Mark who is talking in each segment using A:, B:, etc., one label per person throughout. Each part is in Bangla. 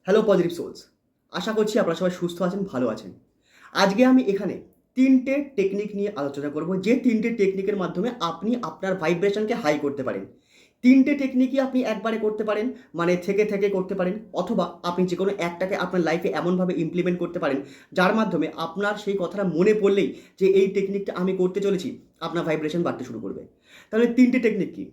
A: হ্যালো পজিটিভ সোলস, আশা করছি আপনারা সবাই সুস্থ আছেন, ভালো আছেন। আজকে আমি এখানে ৩টে টেকনিক নিয়ে আলোচনা করব, যে ৩টে টেকনিকের মাধ্যমে আপনি আপনার ভাইব্রেশনকে হাই করতে পারেন। ৩টে টেকনিকই আপনি একবারে করতে পারেন, মানে থেকে করতে পারেন, অথবা আপনি যেকোনো একটাকে আপনার লাইফে এমনভাবে ইমপ্লিমেন্ট করতে পারেন যার মাধ্যমে আপনার সেই কথাটা মনে পড়লেই যে এই টেকনিকটা আমি করতে চলেছি, আপনার ভাইব্রেশন বাড়তে শুরু করবে। তাহলে ৩টে টেকনিক কি?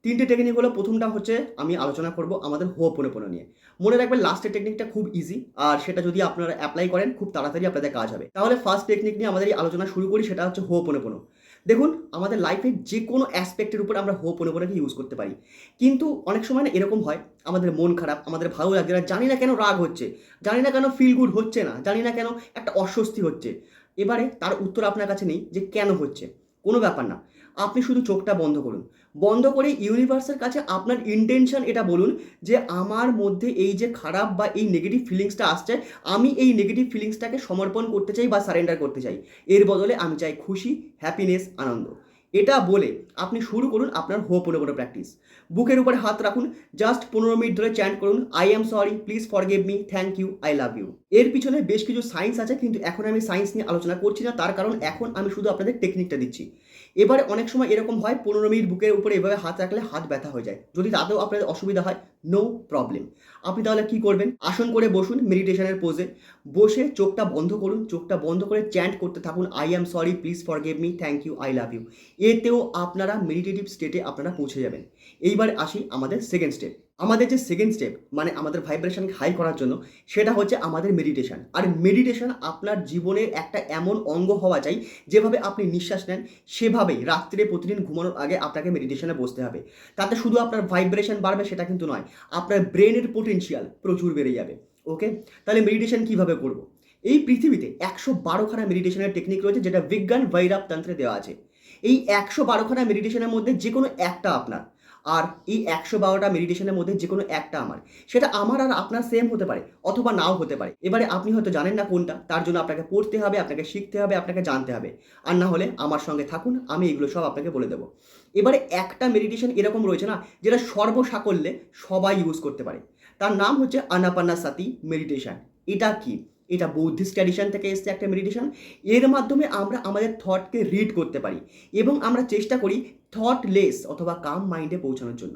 A: ৩টে টেকনিক হলো, প্রথমটা হচ্ছে আমি আলোচনা করব আমাদের হোপোনোপোনো নিয়ে। মনে রাখবেন লাস্টের টেকনিকটা খুব ইজি, আর সেটা যদি আপনারা অ্যাপ্লাই করেন খুব তাড়াতাড়ি আপনাদের কাজ হবে। তাহলে ফার্স্ট টেকনিক নিয়ে আমাদের এই আলোচনা শুরু করি, সেটা হচ্ছে হোপোনোপোনো। দেখুন, আমাদের লাইফের যে কোনো অ্যাসপেক্টের উপর আমরা হোপোনোপোনোকে ইউজ করতে পারি, কিন্তু অনেক সময় না এরকম হয়, আমাদের মন খারাপ, আমাদের ভালো লাগছে না, জানি না কেন রাগ হচ্ছে, জানি না কেন ফিল গুড হচ্ছে না, জানি না কেন একটা অস্বস্তি হচ্ছে। এবারে তার উত্তর আপনার কাছে নেই যে কেন হচ্ছে। কোনো ব্যাপার না, আপনি শুধু চোখটা বন্ধ করুন। বন্ধ করে ইউনিভার্সের কাছে আপনার ইন্টেনশন এটা বলুন যে আমার মধ্যে এই যে খারাপ বা এই নেগেটিভ ফিলিংসটা আসছে, আমি এই নেগেটিভ ফিলিংসটাকে সমর্পণ করতে চাই বা সারেন্ডার করতে চাই। এর বদলে আমি চাই খুশি, হ্যাপিনেস, আনন্দ। এটা বলে আপনি শুরু করুন আপনার হোপোনোপোনো প্র্যাকটিস। বুকের উপরে হাত রাখুন, জাস্ট 15 মিনিট ধরে চ্যান্ট করুন, I am sorry, please forgive me, thank you, I love you. এর পিছনে বেশ কিছু সায়েন্স আছে, কিন্তু এখন আমি সায়েন্স নিয়ে আলোচনা করছি না, তার কারণ এখন আমি শুধু আপনাদের টেকনিকটা দিচ্ছি। এবারে অনেক সময় এরকম হয়, 15 মিনিট বুকের উপরে এভাবে হাত রাখলে হাত ব্যথা হয়ে যায়। যদি তাতেও আপনাদের অসুবিধা হয়, নো প্রবলেম। আপনি তাহলে কি করবেন? আসন করে বসুন মেডিটেশনের পোজে। বসে চোখটা বন্ধ করুন, চোখটা বন্ধ করে চ্যান্ট করতে থাকুন, I am sorry, please forgive me, thank you, I love you. এতেও আপনারা মেডিটেটিভ স্টেটে আপনারা পৌঁছে যাবেন। এইবার আসি আমাদের সেকেন্ড স্টেপ। আমাদের যে সেকেন্ড স্টেপ, মানে আমাদের ভাইব্রেশনকে হাই করার জন্য, সেটা হচ্ছে আমাদের মেডিটেশন। আর মেডিটেশন আপনার জীবনের একটা এমন অঙ্গ হওয়া চাই, যেভাবে আপনি নিঃশ্বাস নেন সেভাবেই রাত্রে প্রতিদিন ঘুমানোর আগে আপনাকে মেডিটেশনে বসতে হবে। তাতে শুধু আপনার ভাইব্রেশন বাড়বে সেটা কিন্তু নয়, আপনার ব্রেনের পোটেনশিয়াল প্রচুর বেড়ে যাবে। ওকে, তাহলে মেডিটেশন কিভাবে করব? এই পৃথিবীতে 112খানা মেডিটেশনের টেকনিক রয়েছে, যেটা বিজ্ঞান ভৈরব তন্ত্রে দেওয়া আছে। এই 112খানা মেডিটেশনের মধ্যে যে কোনো একটা আপনার, আর এই 112টা মেডিটেশনের মধ্যে যে কোনো একটা আমার। সেটা আমার আর আপনার সেম হতে পারে, অথবা নাও হতে পারে। এবারে আপনি হয়তো জানেন না কোনটা, তার জন্য আপনাকে পড়তে হবে, আপনাকে শিখতে হবে, আপনাকে জানতে হবে। আর না হলে আমার সঙ্গে থাকুন, আমি এগুলো সব আপনাকে বলে দেবো। এবারে একটা মেডিটেশন এরকম রয়েছে না, যেটা সর্বসাকল্যে সবাই ইউজ করতে পারে। তার নাম হচ্ছে আনাপানাসাতি মেডিটেশন। এটা কি? এটা বৌদ্ধিস্ট ট্র্যাডিশন থেকে এসছে একটা মেডিটেশন। এর মাধ্যমে আমরা আমাদের থটকে রিড করতে পারি, এবং আমরা চেষ্টা করি থটলেস অথবা কাম মাইন্ডে পৌঁছানোর জন্য।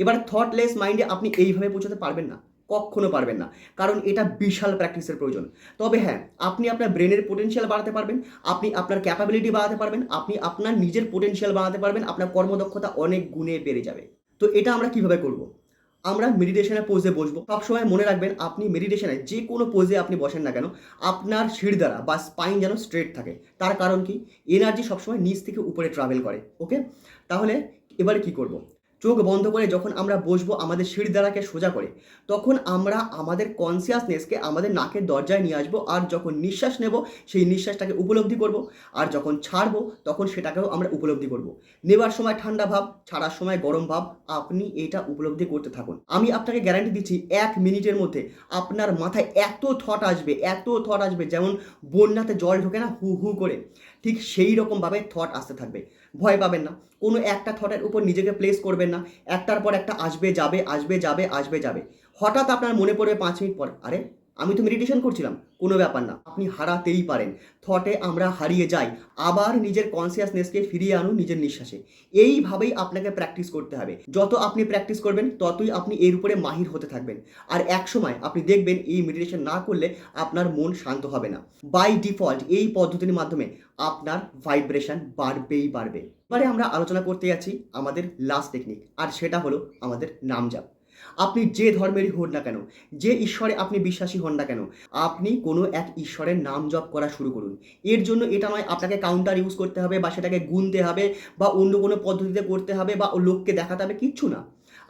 A: এবার থটলেস মাইন্ডে আপনি এইভাবে পৌঁছাতে পারবেন না, কখনো পারবেন না, কারণ এটা বিশাল প্র্যাকটিসের প্রয়োজন। তবে হ্যাঁ, আপনি আপনার ব্রেনের পোটেনশিয়াল বাড়াতে পারবেন, আপনি আপনার ক্যাপাবিলিটি বাড়াতে পারবেন, আপনি আপনার নিজের পোটেনশিয়াল বাড়াতে পারবেন, আপনার কর্মদক্ষতা অনেক গুণে বেড়ে যাবে। তো এটা আমরা কিভাবে করব? আমরা মেডিটেশনের পোজে বসবো। সবসময় মনে রাখবেন, আপনি মেডিটেশনে যে কোনো পোজে আপনি বসেন না কেন, আপনার শিরদাঁড়া বা স্পাইন যেন স্ট্রেট থাকে। তার কারণ কি? এনার্জি সবসময় নিচ থেকে উপরে ট্রাভেল করে। ওকে, তাহলে এবারে কি করব? চোখ বন্ধ করে যখন আমরা বসবো আমাদের শিরদাঁড়াকে সোজা করে, তখন আমরা আমাদের কনসিয়াসনেসকে আমাদের নাকের দরজায় নিয়ে আসবো, আর যখন নিঃশ্বাস নেব সেই নিঃশ্বাসটাকে উপলব্ধি করব, আর যখন ছাড়বো তখন সেটাকেও আমরা উপলব্ধি করব। নেবার সময় ঠান্ডা ভাব, ছাড়ার সময় গরম ভাব, আপনি এটা উপলব্ধি করতে থাকুন। আমি আপনাকে গ্যারান্টি দিচ্ছি, 1 মিনিটের মধ্যে আপনার মাথায় এত থট আসবে, এত থট আসবে, যেমন বন্যাতে জল ঢোকে না হু হু করে, ঠিক সেই রকমভাবে থট আসতে থাকবে। ভয় পাবেন না, কোনো একটা থটের উপর নিজেকে প্লেস করবেন না। একটার পর একটা আসবে যাবে, আসবে যাবে, আসবে যাবে। হঠাৎ আপনার মনে পড়বে 5 মিনিট পর, আরে আমি তো মেডিটেশন করছিলাম। কোনো ব্যাপার না, আপনি হারাতেই পারেন। থটে আমরা হারিয়ে যাই, আবার নিজের কনসিয়াসনেসকে ফিরিয়ে আনুন নিজের নিঃশ্বাসে। এইভাবেই আপনাকে প্র্যাকটিস করতে হবে। যত আপনি প্র্যাকটিস করবেন ততই আপনি এর উপরে মাহির হতে থাকবেন। আর এক সময় আপনি দেখবেন এই মেডিটেশন না করলে আপনার মন শান্ত হবে না। বাই ডিফল্ট এই পদ্ধতির মাধ্যমে আপনার ভাইব্রেশন বাড়বেই বাড়বে। এবারে আমরা আলোচনা করতে যাচ্ছি আমাদের লাস্ট টেকনিক, আর সেটা হলো আমাদের নাম জাপ। আপনি যে ধর্মেরই হন না কেন, যে ঈশ্বরে আপনি বিশ্বাসী হন না কেন, আপনি কোনো এক ঈশ্বরের নাম জপ করা শুরু করুন। এর জন্য এটা নয় আপনাকে কাউন্টার ইউজ করতে হবে, বা সেটাকে গুনতে হবে, বা অন্য কোনো পদ্ধতিতে করতে হবে, বা লোককে দেখাতে হবে, কিচ্ছু না।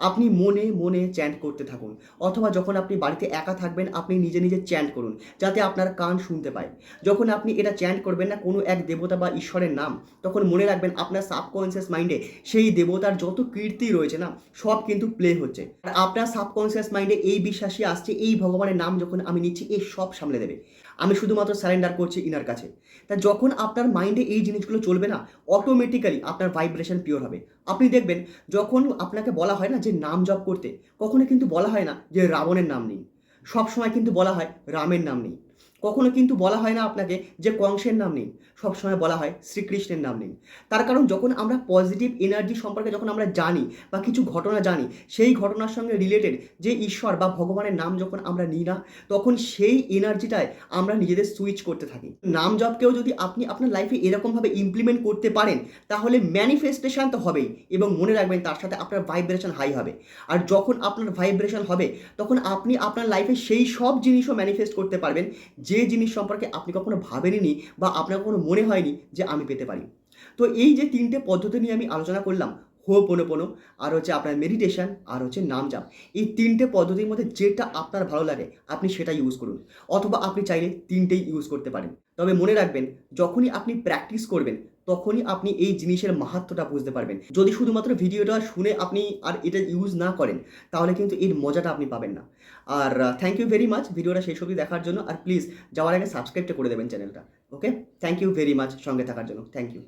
A: আপনি মনে মনে চ্যান্ট করতে থাকুন, অথবা যখন আপনি বাড়িতে একা থাকবেন আপনি নিজে নিজে চ্যান্ট করুন, যাতে আপনার কান শুনতে পায়। যখন আপনি এটা চ্যান্ট করবেন না কোনো এক দেবতা বা ঈশ্বরের নাম, তখন মনে রাখবেন আপনার সাবকনসিয়াস মাইন্ডে সেই দেবতার যত কীর্তি রয়েছে না, সব কিন্তু প্লে হচ্ছে। আর আপনার সাবকনসিয়াস মাইন্ডে এই বিশ্বাসই আসছে, এই ভগবানের নাম যখন আমি নিচ্ছি এ সব সামলে দেবে, আমি শুধুমাত্র সারেন্ডার করছি ইনার কাছে। তা যখন আপনার মাইন্ডে এই জিনিসগুলো চলবে না, অটোমেটিক্যালি আপনার ভাইব্রেশন পিওর হবে। আপনি দেখবেন, যখন আপনাকে বলা হয় না যে নাম জপ করতে, কখনো কিন্তু বলা হয় না যে রাবণের নাম নিন। সবসময় কিন্তু বলা হয় রামের নাম নিন, কখনো কিন্তু বলা হয় না আপনাকে যে কংসের নাম নিন, সবসময় বলা হয় শ্রীকৃষ্ণের নাম নিন। তার কারণ যখন আমরা পজিটিভ এনার্জি সম্পর্কে যখন আমরা জানি বা কিছু ঘটনা জানি, সেই ঘটনার সঙ্গে রিলেটেড যে ঈশ্বর বা ভগবানের নাম যখন আমরা নিই না, তখন সেই এনার্জিটায় আমরা নিজেদের সুইচ করতে থাকি। নাম জপকেও যদি আপনি আপনার লাইফে এরকমভাবে ইমপ্লিমেন্ট করতে পারেন, তাহলে ম্যানিফেস্টেশন তো হবেই, এবং মনে রাখবেন তার সাথে আপনার ভাইব্রেশন হাই হবে। আর যখন আপনার ভাইব্রেশন হবে, তখন আপনি আপনার লাইফে সেই সব জিনিসও ম্যানিফেস্ট করতে পারবেন যে জিনিস সম্পর্কে আপনি কখনো ভাবেননি বা আপনার কখনো মনে হয়নি যে আমি পেতে পারি। তো এই যে ৩টে পদ্ধতি নিয়ে আমি আলোচনা করলাম, হোপোনোপোনো, আর হচ্ছে আপনার মেডিটেশন, আর হচ্ছে নাম জাপ। এই ৩টে পদ্ধতির মধ্যে যেটা আপনার ভালো লাগে আপনি সেটা ইউজ করুন, অথবা আপনি চাইলে ৩টেই ইউজ করতে পারেন। তবে মনে রাখবেন, যখনই আপনি প্র্যাকটিস করবেন তখনই আপনি এই জিনিসের মাহাত্ম্যটা বুঝতে পারবেন। যদি শুধুমাত্র ভিডিওটা শুনে আপনি আর এটা ইউজ না করেন, তাহলে কিন্তু এর মজাটা আপনি পাবেন না। আর থ্যাংক ইউ ভেরি মাচ ভিডিওটা শেষ অবধি দেখার জন্য। আর প্লিজ যাওয়ার আগে সাবস্ক্রাইবটা করে দেবেন চ্যানেলটা। Okay, thank you very much সঙ্গে থাকার জন্য। Thank you.